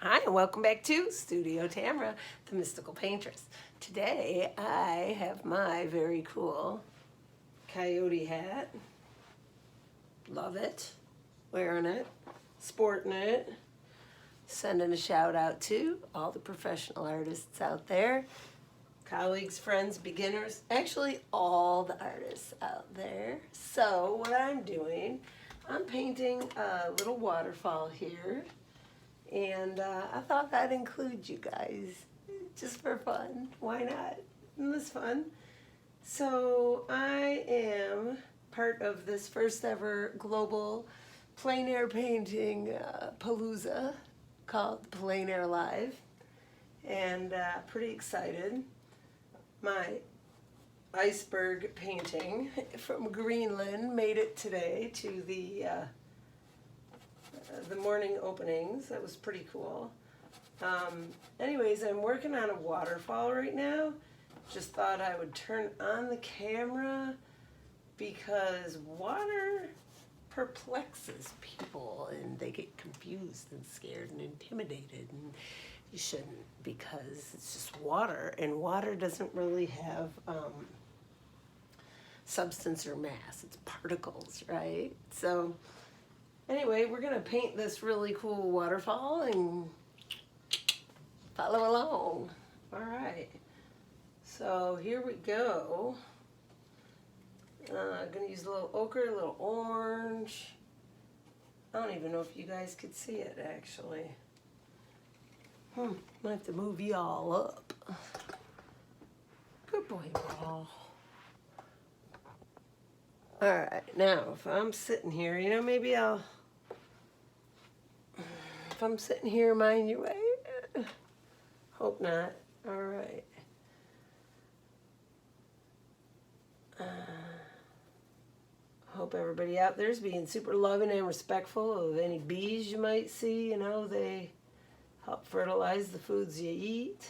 Hi, and welcome back to Studio Tamera, the Mystical Paintress. Today I have my very cool coyote hat. Love it. Wearing it. Sporting it. Sending a shout out to all the professional artists out there. Colleagues, friends, beginners. Actually, all the artists out there. So what I'm doing, I'm painting a little waterfall here. And I thought I'd include you guys just for fun. Why not? It was fun. So I am part of this first ever global plein air painting palooza called Plein Air Live. And pretty excited. My iceberg painting from Greenland made it today to the morning openings. That was pretty cool. Anyways, I'm working on a waterfall right now. Just thought I would turn on the camera because water perplexes people and they get confused and scared and intimidated, and you shouldn't, because it's just water, and water doesn't really have substance or mass. It's particles, right? So anyway, we're going to paint this really cool waterfall and follow along. All right. So here we go. I'm going to use a little ochre, a little orange. I don't even know if you guys could see it, actually. Might have to move y'all up. Good boy, Paul. All right. Now, if I'm sitting here, maybe I'll... If I'm sitting here, mind your way. Hope not. All right. Hope everybody out there is being super loving and respectful of any bees you might see. They help fertilize the foods you eat.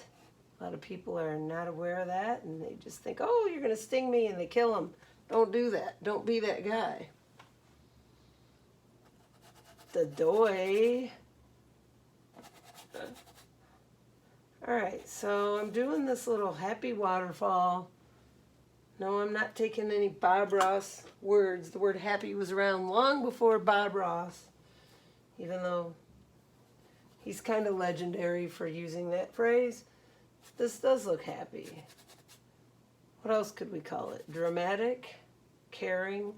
A lot of people are not aware of that, and they just think, oh, you're going to sting me, and they kill them. Don't do that. Don't be that guy. The doy. Alright, so I'm doing this little happy waterfall. No, I'm not taking any Bob Ross words. The word happy was around long before Bob Ross, even though he's kind of legendary for using that phrase. This does look happy. What else could we call it? Dramatic? Caring?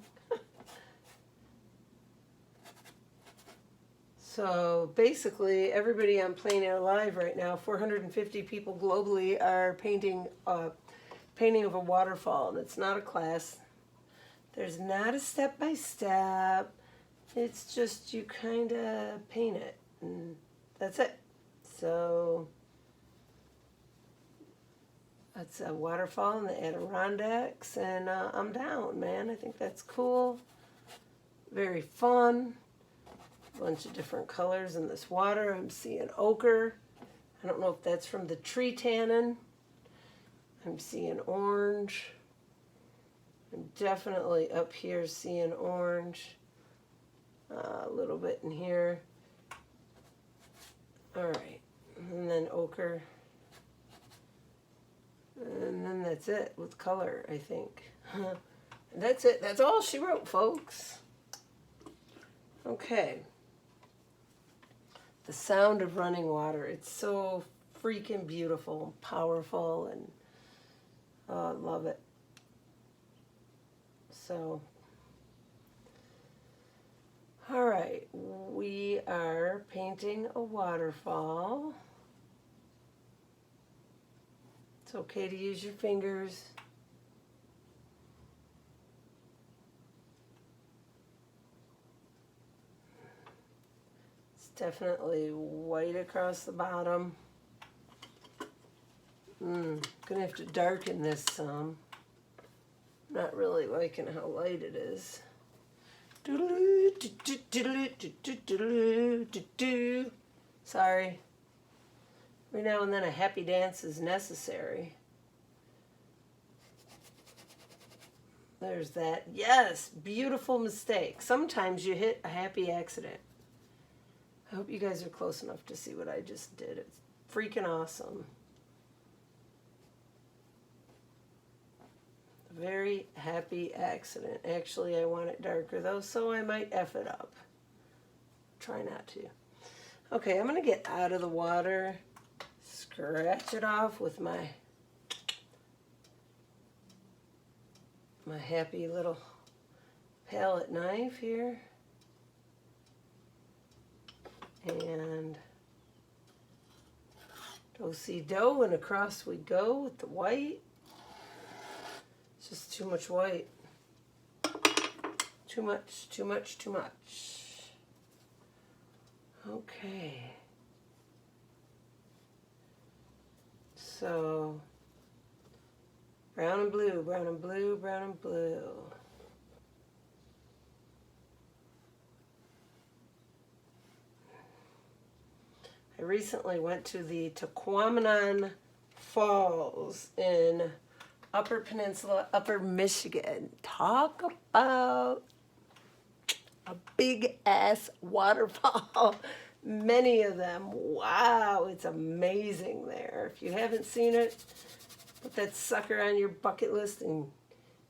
So basically, everybody on Plein Air Live right now, 450 people globally, are painting a painting of a waterfall. And it's not a class. There's not a step-by-step. It's just you kind of paint it. And that's it. So that's a waterfall in the Adirondacks. And I'm down, man. I think that's cool. Very fun. Bunch of different colors in this water. I'm seeing ochre. I don't know if that's from the tree tannin. I'm seeing orange. I'm definitely up here seeing orange. A little bit in here. Alright. And then ochre. And then that's it with color, I think. That's it. That's all she wrote, folks. Okay. The sound of running water. It's so freaking beautiful and powerful, and I love it. So, all right, we are painting a waterfall. It's okay to use your fingers. Definitely white across the bottom. Gonna have to darken this some. Not really liking how light it is. Sorry. Every now and then a happy dance is necessary. There's that. Yes, beautiful mistake. Sometimes you hit a happy accident. I hope you guys are close enough to see what I just did. It's freaking awesome. Very happy accident. Actually, I want it darker though, so I might F it up. Try not to. Okay, I'm going to get out of the water, scratch it off with my happy little palette knife here. And do-si-do, and across we go with the white. It's just too much white. Too much, too much, too much. Okay. So, brown and blue, brown and blue, brown and blue. I recently went to the Tequamanon Falls in Upper Peninsula, Upper Michigan. Talk about a big ass waterfall. Many of them. Wow, it's amazing there. If you haven't seen it, put that sucker on your bucket list and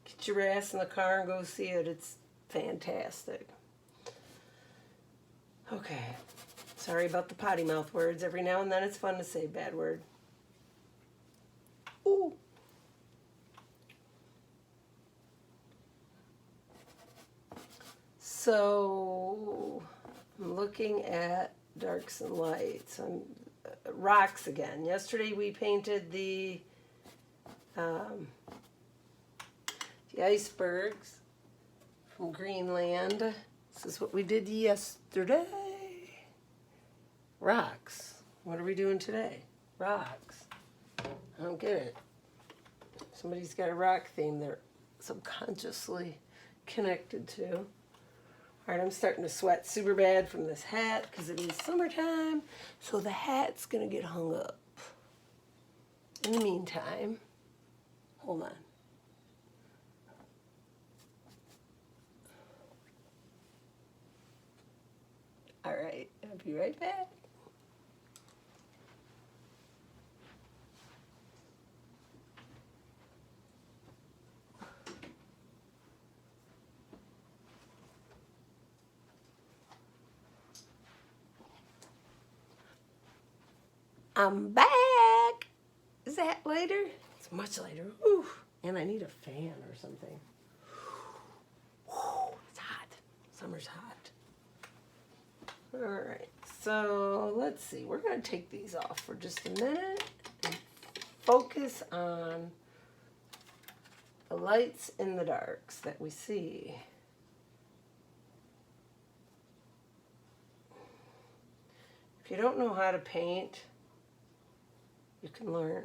get your ass in the car and go see it. It's fantastic. Okay. Sorry about the potty mouth words. Every now and then it's fun to say a bad word. Ooh. So I'm looking at darks and lights. Rocks again. Yesterday we painted the icebergs from Greenland. This is what we did yesterday. Rocks. What are we doing today? Rocks. I don't get it. Somebody's got a rock theme they're subconsciously connected to. All right, I'm starting to sweat super bad from this hat because it is summertime, so the hat's going to get hung up. In the meantime, hold on. All right, I'll be right back. I'm back. Is that later? It's much later. Ooh. And I need a fan or something. Ooh, it's hot. Summer's hot. All right. So let's see. We're going to take these off for just a minute and focus on the lights and the darks that we see. If you don't know how to paint, you can learn.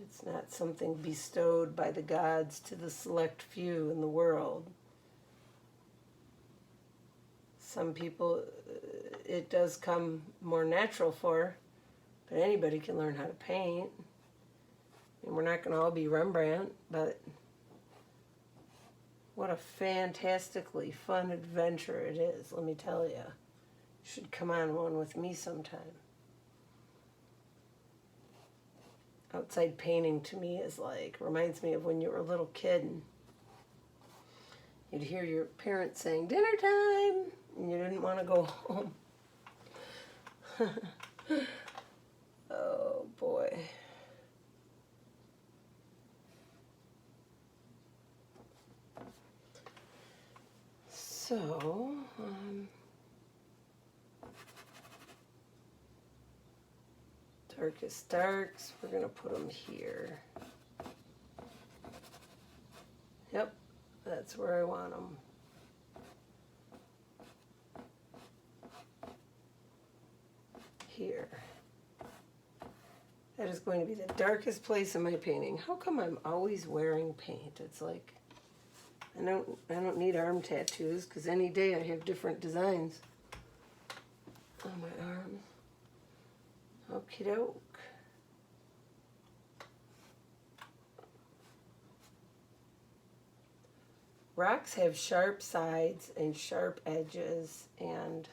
It's not something bestowed by the gods to the select few in the world. Some people, it does come more natural for, but anybody can learn how to paint. And we're not going to all be Rembrandt, but what a fantastically fun adventure it is, let me tell you. You should come on one with me sometime. Outside painting to me is like, reminds me of when you were a little kid and you'd hear your parents saying, dinner time, and you didn't want to go home. Oh boy. So, darkest darks, we're going to put them here. Yep, that's where I want them. Here. That is going to be the darkest place in my painting. How come I'm always wearing paint? It's like, I don't need arm tattoos because any day I have different designs on my arms. Okie doke. rocks have sharp sides and sharp edges, and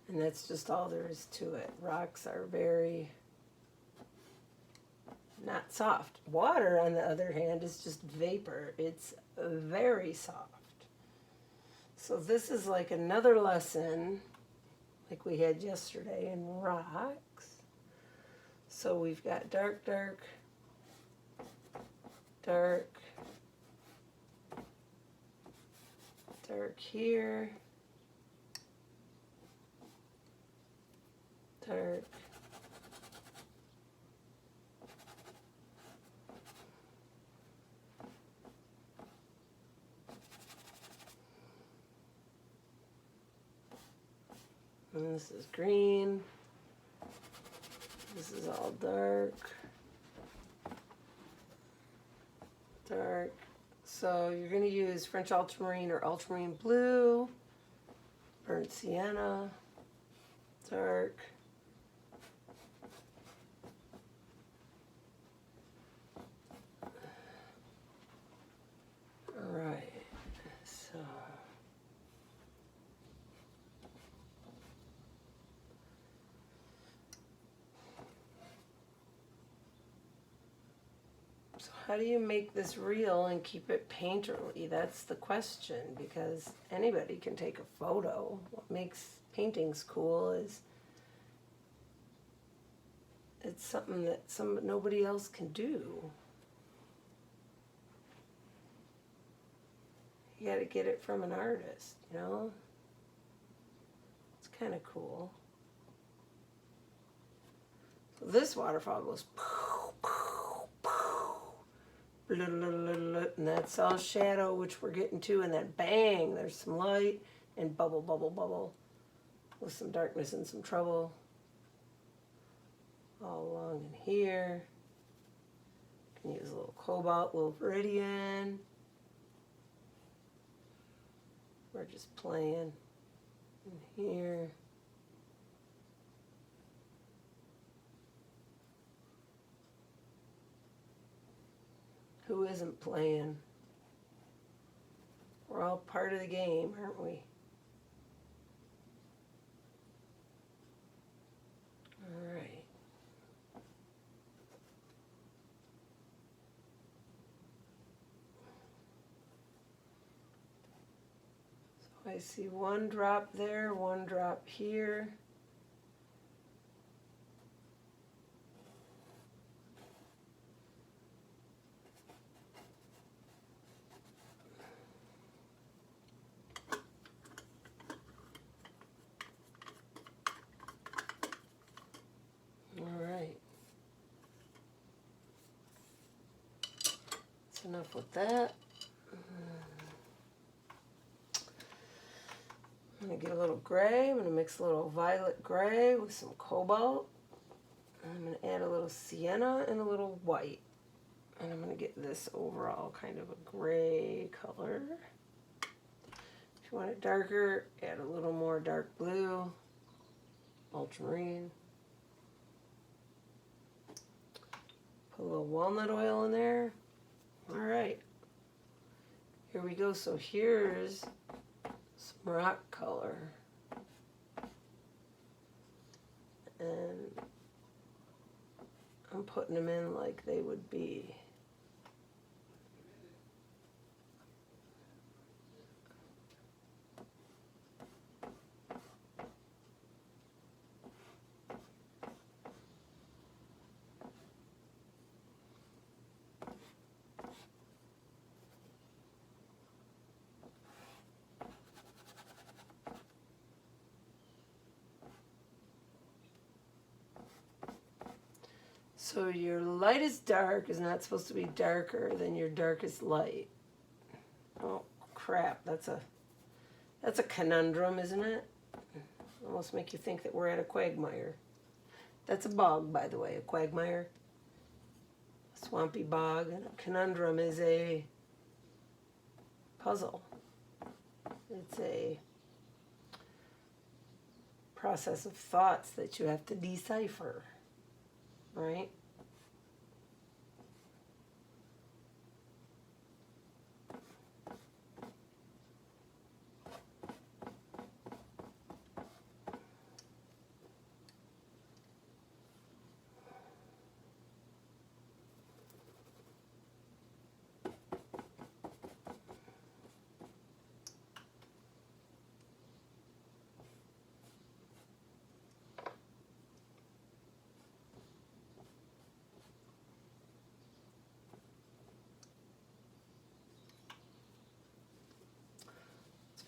that's just all there is to it. Rocks are very not soft. Water, on the other hand, is just vapor. It's very soft. So this is like another lesson like we had yesterday in rocks. So we've got dark, dark, dark, dark here, dark, and this is green. This is all dark, dark. So you're going to use French ultramarine or ultramarine blue, burnt sienna, dark, all right. So how do you make this real and keep it painterly? That's the question, because anybody can take a photo. What makes paintings cool is it's something that nobody else can do. You got to get it from an artist, you know? It's kind of cool. So this waterfall goes and that's all shadow, which we're getting to, and then bang, there's some light and bubble, bubble, bubble with some darkness and some trouble all along in here. Can use a little cobalt, a little viridian. We're just playing in here. Who isn't playing? We're all part of the game, aren't we? All right. So I see one drop there, one drop here. Enough with that. I'm going to get a little gray. I'm going to mix a little violet gray with some cobalt. And I'm going to add a little sienna and a little white. And I'm going to get this overall kind of a gray color. If you want it darker, add a little more dark blue, ultramarine. Put a little walnut oil in there. All right, here we go. So here's some rock color. And I'm putting them in like they would be. So your lightest dark is not supposed to be darker than your darkest light. Oh crap, that's a conundrum, isn't it? Almost make you think that we're at a quagmire. That's a bog, by the way, a quagmire. A swampy bog, and a conundrum is a puzzle. It's a process of thoughts that you have to decipher, right?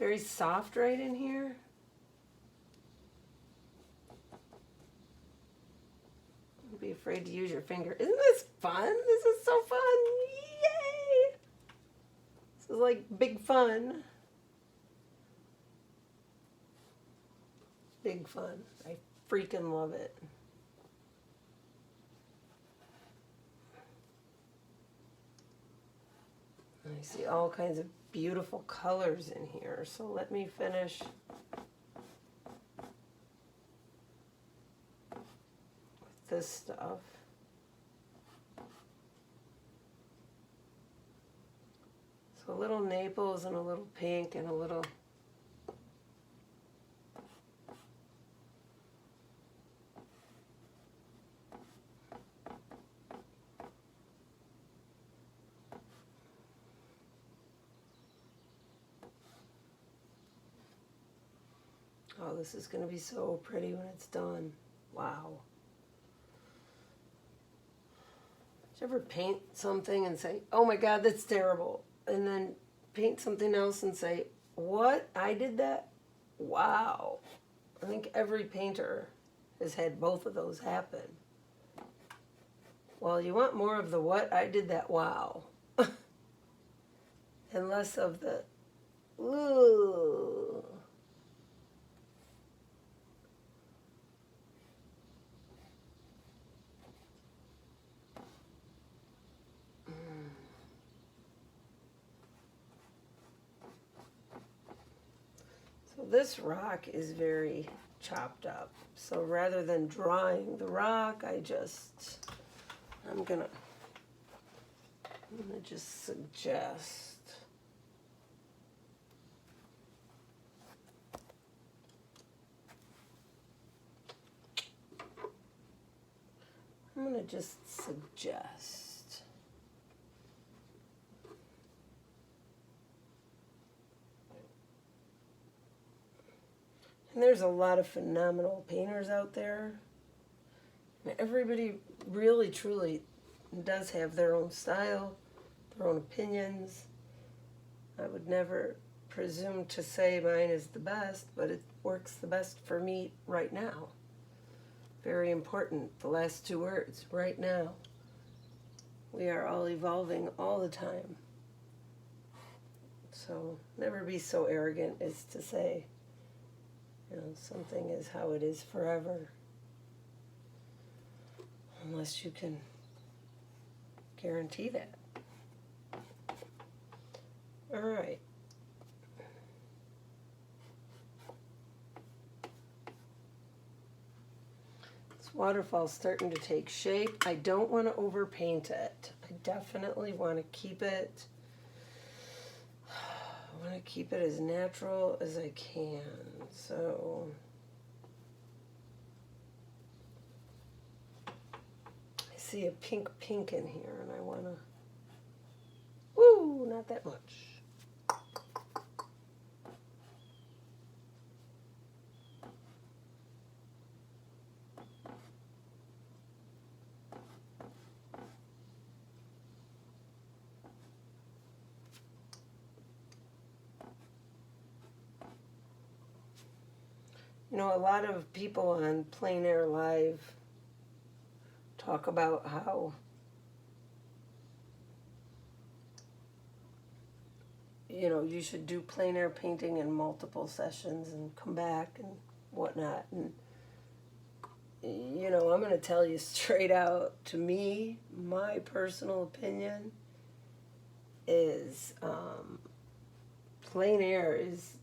very soft right in here. Don't be afraid to use your finger. Isn't this fun? This is so fun. Yay! This is like big fun. Big fun. I freaking love it. I see all kinds of beautiful colors in here. So let me finish with this stuff. So a little Naples and a little pink and a little oh, this is going to be so pretty when it's done. Wow. Did you ever paint something and say, oh my God, that's terrible? And then paint something else and say, what? I did that? Wow. I think every painter has had both of those happen. Well, you want more of the what? I did that, wow. And less of the, ooh. So this rock is very chopped up. So rather than drawing the rock, I'm gonna just suggest and there's a lot of phenomenal painters out there. And everybody really, truly does have their own style, their own opinions. I would never presume to say mine is the best, but it works the best for me right now. Very important, the last two words, right now. We are all evolving all the time. So never be so arrogant as to say, something is how it is forever. Unless you can guarantee that. All right. This waterfall's starting to take shape. I don't want to overpaint it. I definitely want to keep it. I want to keep it as natural as I can. So I see a pink in here, and I want to. Woo, not that much. A lot of people on Plein Air Live talk about how you should do plein air painting in multiple sessions and come back and whatnot. And I'm going to tell you straight out, to me, my personal opinion is plein air is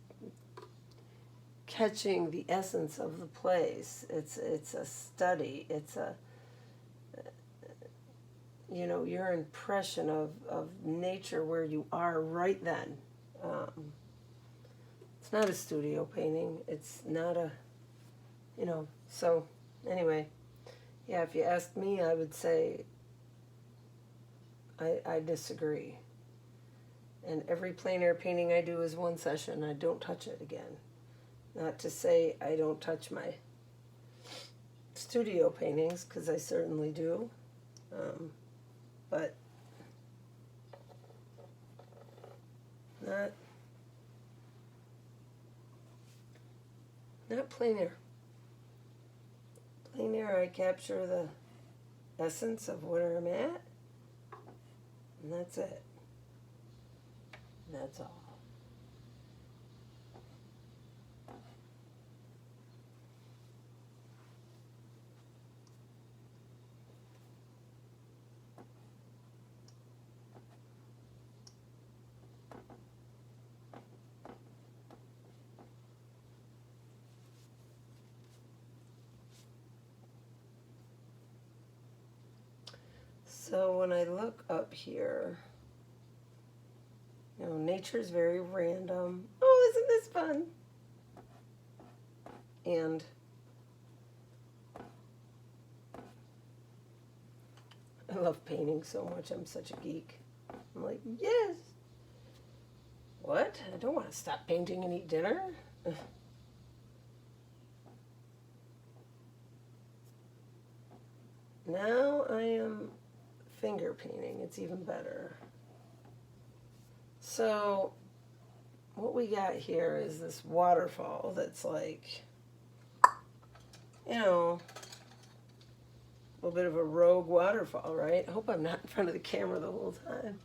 catching the essence of the place. It's a study. It's your impression of nature where you are right then. It's not a studio painting. It's not a, so anyway, yeah, if you asked me, I would say I disagree. And every plein air painting I do is one session. I don't touch it again. Not to say I don't touch my studio paintings, because I certainly do. But not Not plein air. Plein air, I capture the essence of where I'm at, and that's it. That's all. So when I look up here, you know, nature's very random. Oh, isn't this fun? And I love painting so much. I'm such a geek. I'm like, yes. What? I don't want to stop painting and eat dinner. Now I am finger painting. It's even better. So what we got here is this waterfall that's like, you know, a little bit of a rogue waterfall, right? I hope I'm not in front of the camera the whole time.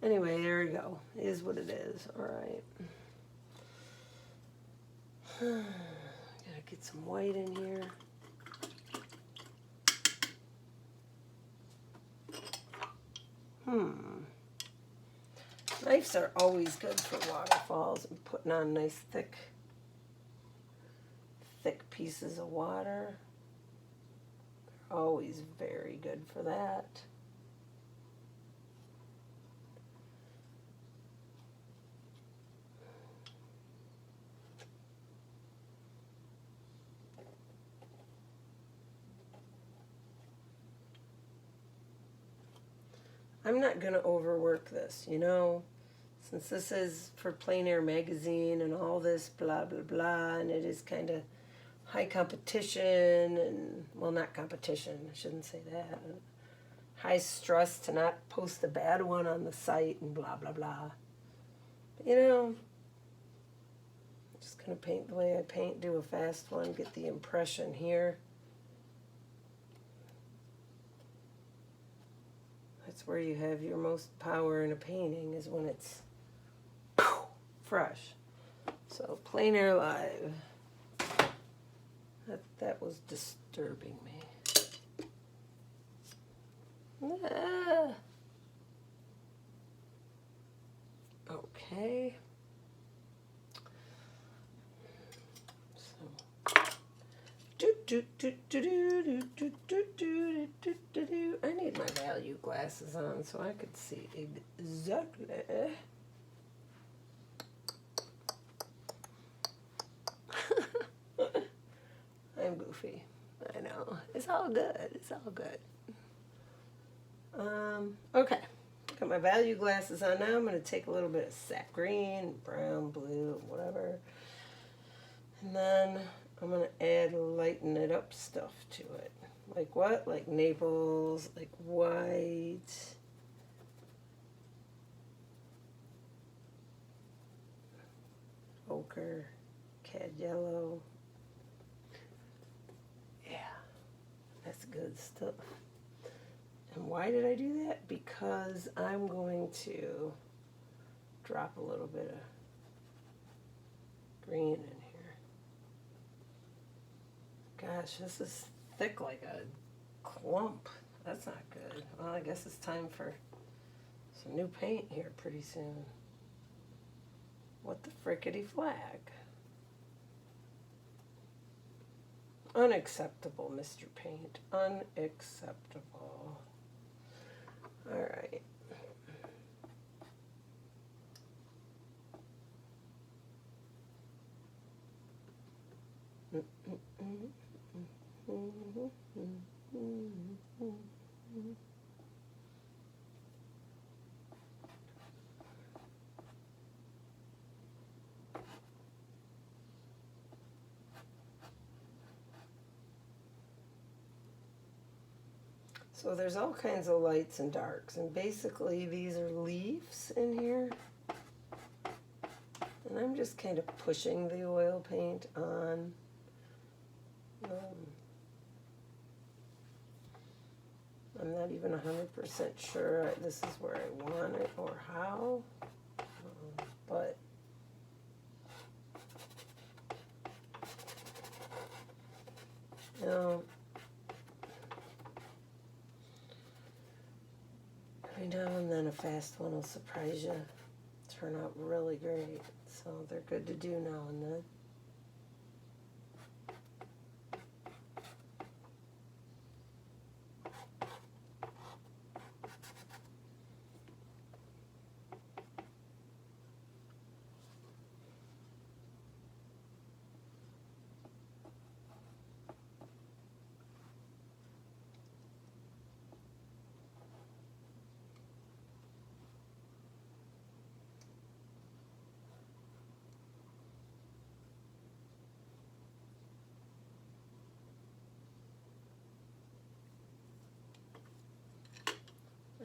Anyway, there we go. It is what it is. All right. Gotta get some white in here. Knives are always good for waterfalls and putting on nice thick pieces of water. They're always very good for that. I'm not going to overwork this, you know, since this is for Plein Air magazine and all this blah, blah, blah, and it is kind of high competition and, well, not competition, I shouldn't say that, high stress to not post a bad one on the site and blah, blah, blah. But, you know, I'm just going to paint the way I paint, do a fast one, get the impression here. That's where you have your most power in a painting, is when it's fresh. So Plein Air Live. That was disturbing me. Ah. Okay. I need my value glasses on so I could see exactly. I'm goofy. I know. It's all good. It's all good. Okay. Got my value glasses on now. I'm going to take a little bit of sap green, brown, blue, whatever. And then I'm going to add lighten it up stuff to it. Like what? Like Naples, like white. Ochre, cad yellow. Yeah, that's good stuff. And why did I do that? Because I'm going to drop a little bit of green in here. Gosh, this is thick like a clump. That's not good. Well, I guess it's time for some new paint here pretty soon. What the frickety flag? Unacceptable, Mr. Paint. Unacceptable. All right. So there's all kinds of lights and darks, and basically these are leaves in here. And I'm just kind of pushing the oil paint on. I'm not even 100% sure this is where I want it or how, but every now and then a fast one will surprise you, turn out really great. So they're good to do now and then.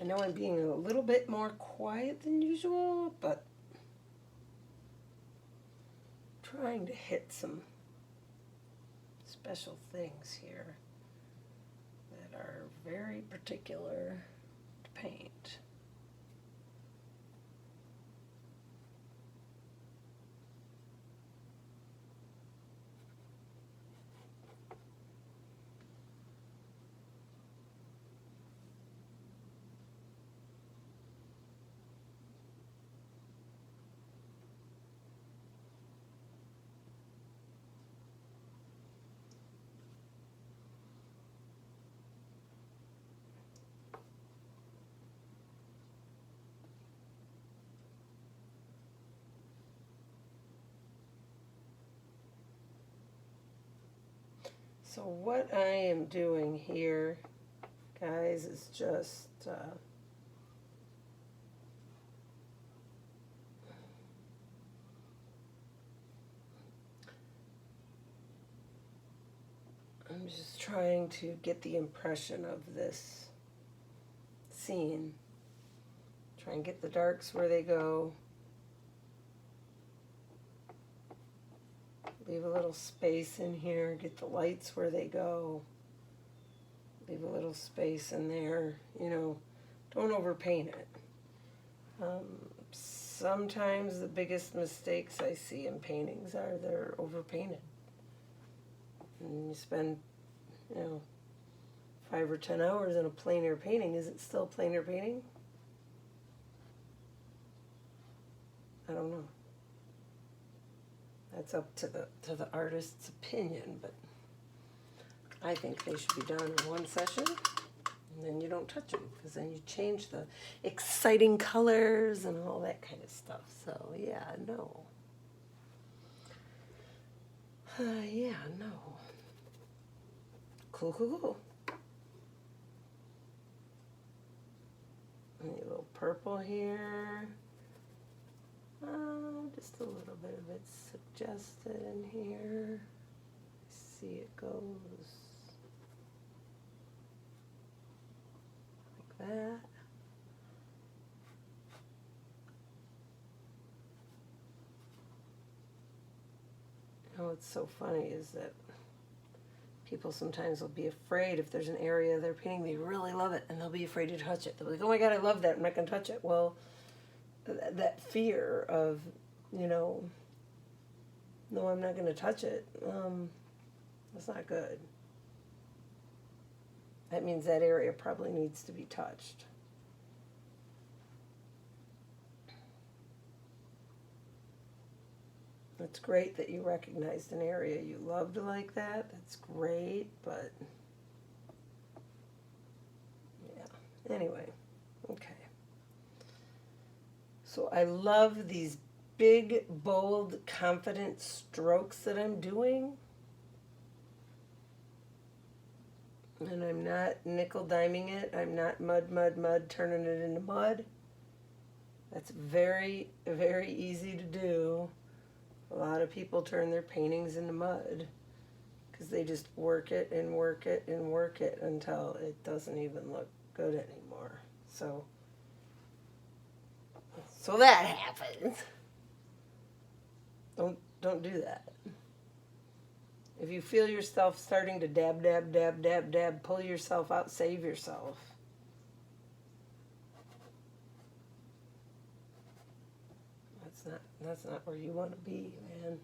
I know I'm being a little bit more quiet than usual, but trying to hit some special things here that are very particular to paint. So what I am doing here, guys, is just I'm just trying to get the impression of this scene. Try and get the darks where they go. Leave a little space in here, get the lights where they go. Leave a little space in there, you know, don't overpaint it. Sometimes the biggest mistakes I see in paintings are they're overpainted. And you spend, 5 or 10 hours in a plein air painting. Is it still plein air painting? I don't know. That's up to the artist's opinion, but I think they should be done in one session, and then you don't touch them, because then you change the exciting colors and all that kind of stuff. So yeah, no. Yeah, no. Cool. A little purple here. Just a little bit of it suggested in here. See, it goes like that. What's so funny is that people sometimes will be afraid if there's an area they're painting, they really love it, and they'll be afraid to touch it. They'll be like, oh my God, I love that, I'm not going to touch it. Well, that fear of, no, I'm not going to touch it, that's not good. That means that area probably needs to be touched. It's great that you recognized an area you loved like that. That's great, but yeah. Anyway, okay. So I love these big, bold, confident strokes that I'm doing. And I'm not nickel-diming it. I'm not mud, turning it into mud. That's very, very easy to do. A lot of people turn their paintings into mud. because they just work it and work it and work it until it doesn't even look good anymore. So that happens. Don't do that. If you feel yourself starting to dab, dab, dab, dab, dab, pull yourself out, save yourself. That's not where you want to be, man.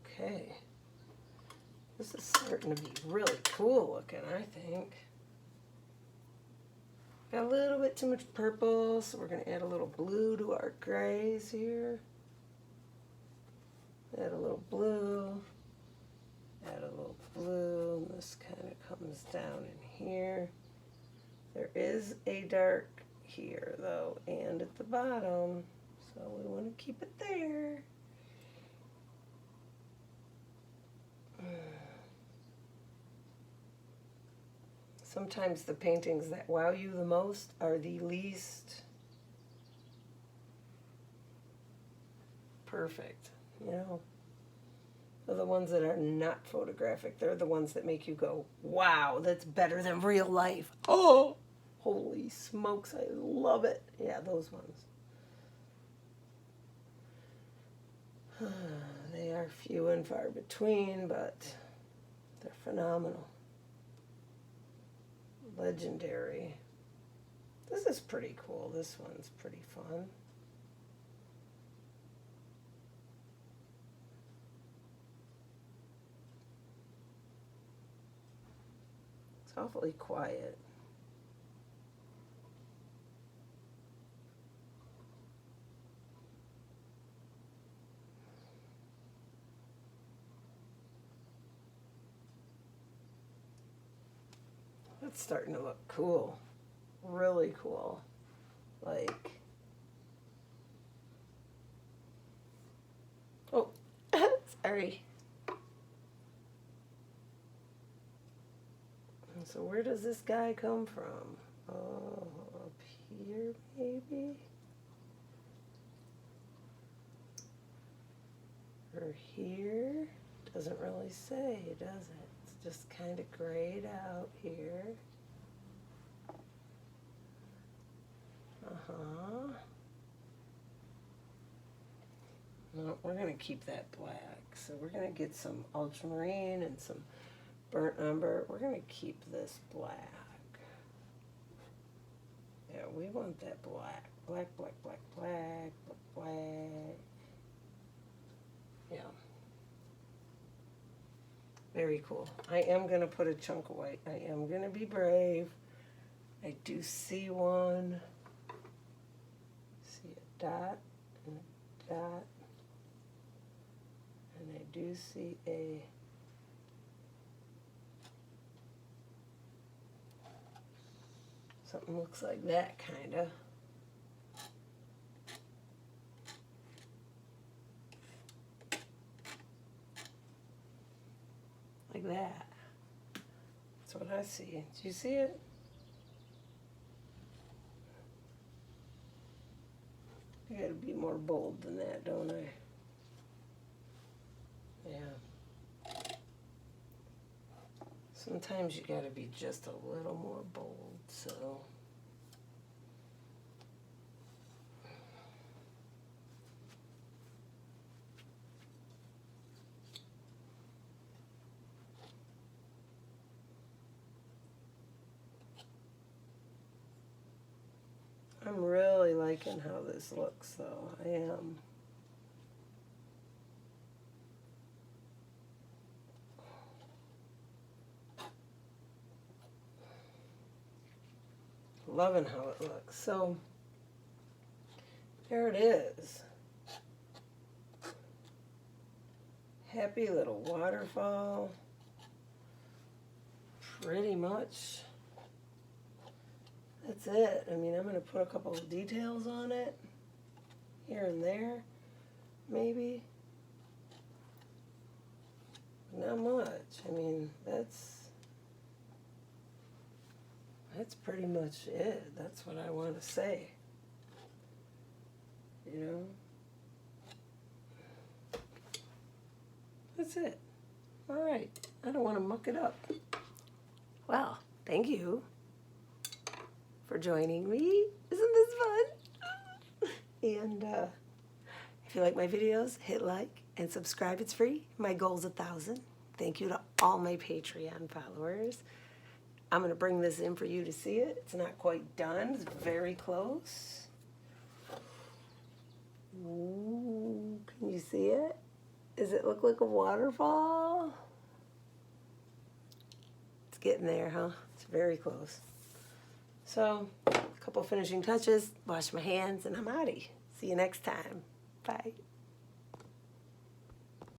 Okay. This is starting to be really cool looking, I think. Got a little bit too much purple, so we're going to add a little blue to our grays here. Add a little blue. Add a little blue. And this kind of comes down in here. There is a dark here, though, and at the bottom. So we want to keep it there. Sometimes the paintings that wow you the most are the least perfect, you know. They're the ones that are not photographic. They're the ones that make you go, wow, that's better than real life. Oh, holy smokes, I love it. Yeah, those ones. They are few and far between, but they're phenomenal. Legendary. This is pretty cool. This one's pretty fun. It's awfully quiet. It's starting to look cool. Really cool. Like, oh, sorry. So where does this guy come from? Oh, up here maybe? Or here? Doesn't really say, does it? It's just kind of grayed out here. No, we're going to keep that black. So we're going to get some ultramarine and some burnt umber. We're going to keep this black. Yeah, we want that black. Black, black, black, black, black, black. Yeah. Very cool. I am going to put a chunk of white. I am going to be brave. I do see one. See a dot and a dot. And I do see a something looks like that, kind of. Like that. That's what I see. Do you see it? I gotta be more bold than that, don't I? Yeah. Sometimes you gotta be just a little more bold, so. I'm really liking how this looks, though. I am. Loving how it looks. So, there it is. Happy little waterfall. Pretty much. That's it. I mean, I'm going to put a couple of details on it. Here and there. Maybe. Not much. I mean, that's... that's pretty much it. That's what I want to say. You know? That's it. All right. I don't want to muck it up. Well, thank you for joining me. Isn't this fun? And if you like my videos, hit like and subscribe. It's free. My goal's 1,000. Thank you to all my Patreon followers. I'm going to bring this in for you to see it. It's not quite done. It's very close. Ooh, can you see it? Does it look like a waterfall? It's getting there, huh? It's very close. So, a couple finishing touches, wash my hands, and I'm outie. See you next time. Bye.